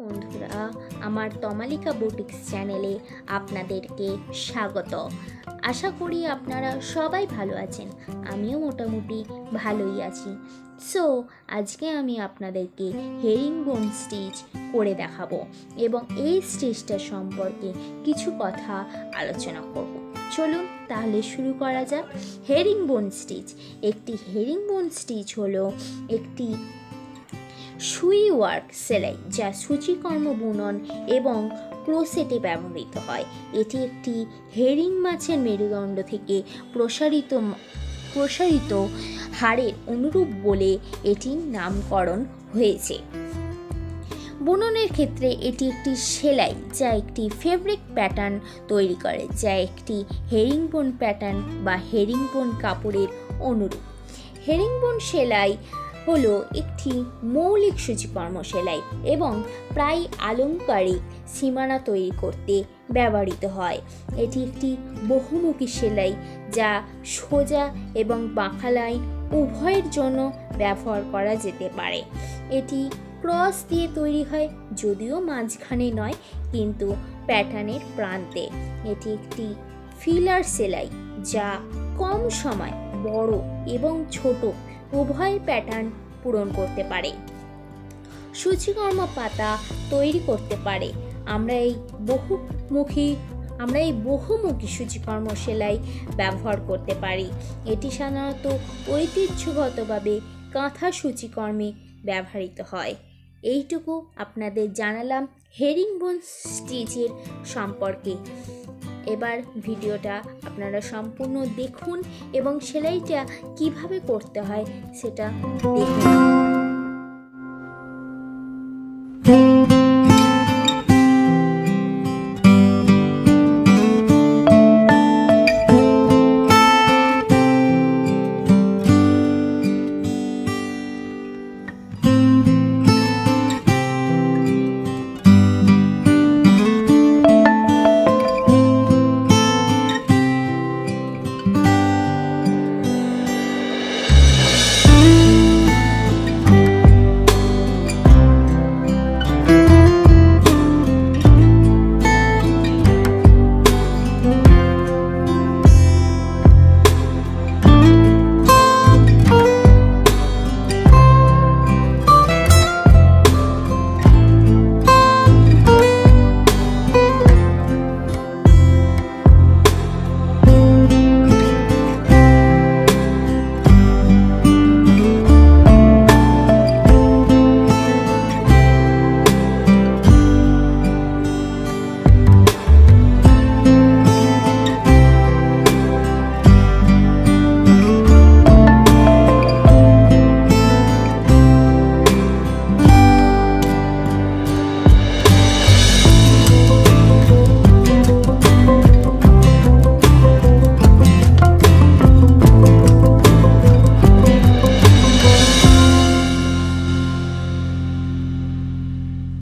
বন্ধুরা, আমার তমালিকা বুটিক্স চ্যানেলে আপনাদেরকে স্বাগত। আশা করি আপনারা সবাই ভালো আছেন। আমিও মোটামুটি ভালোই আছি। সো আজকে আমি আপনাদেরকে হেরিংবোন স্টিচ করে দেখাবো এবং এই স্টিচটা সম্পর্কে কিছু কথা আলোচনা করব। চলুন তাহলে শুরু করা যাক। Herringbone stitch. একটি হেরিংবোন স্টিচ হলো একটি সুই ওয়ার্ক সেলাই যা সূচিকর্ম বুনন এবং ক্রোশেটে ব্যবহৃত হয়। এটি একটি হেরিং মাছের মেরুদণ্ড থেকে প্রসারিত হাড়ের অনুরূপ বলে এটির নামকরণ হয়েছে। বুননের ক্ষেত্রে এটি একটি সেলাই যা একটি ফেব্রিক প্যাটার্ন তৈরি করে, যা একটি হেরিংবোন প্যাটার্ন বা হেরিংবোন কাপড়ের অনুরূপ। হেরিংবোন সেলাই হলো একটি মৌলিক সূচিকর্ম সেলাই এবং প্রায় আলংকারিক সীমানা তৈরি করতে ব্যবহৃত হয়। এটি একটি বহুমুখী সেলাই যা সোজা এবং বাঁকা লাইন উভয়ের জন্য ব্যবহার করা যেতে পারে। এটি ক্রস দিয়ে তৈরি হয়, যদিও মাঝখানে নয় কিন্তু প্যাটার্নের প্রান্তে। এটি একটি ফিলার সেলাই যা কম সময় বড় এবং ছোট উভয় প্যাটার্ন পূরণ করতে পারে। সূচিকর্ম পাতা তৈরি করতে পারে। আমরা এই বহুমুখী সূচিকর্ম সেলাই ব্যবহার করতে পারি। এটি সাধারণত ঐতিহ্যগতভাবে কাঁথা সূচিকর্মে ব্যবহৃত হয়। এইটুকু আপনাদের জানালাম হেরিংবোন স্টিচের সম্পর্কে। এবার ভিডিওটা আপনারা সম্পূর্ণ দেখুন এবং সেলাইটা কিভাবে করতে হয় সেটা দেখুন।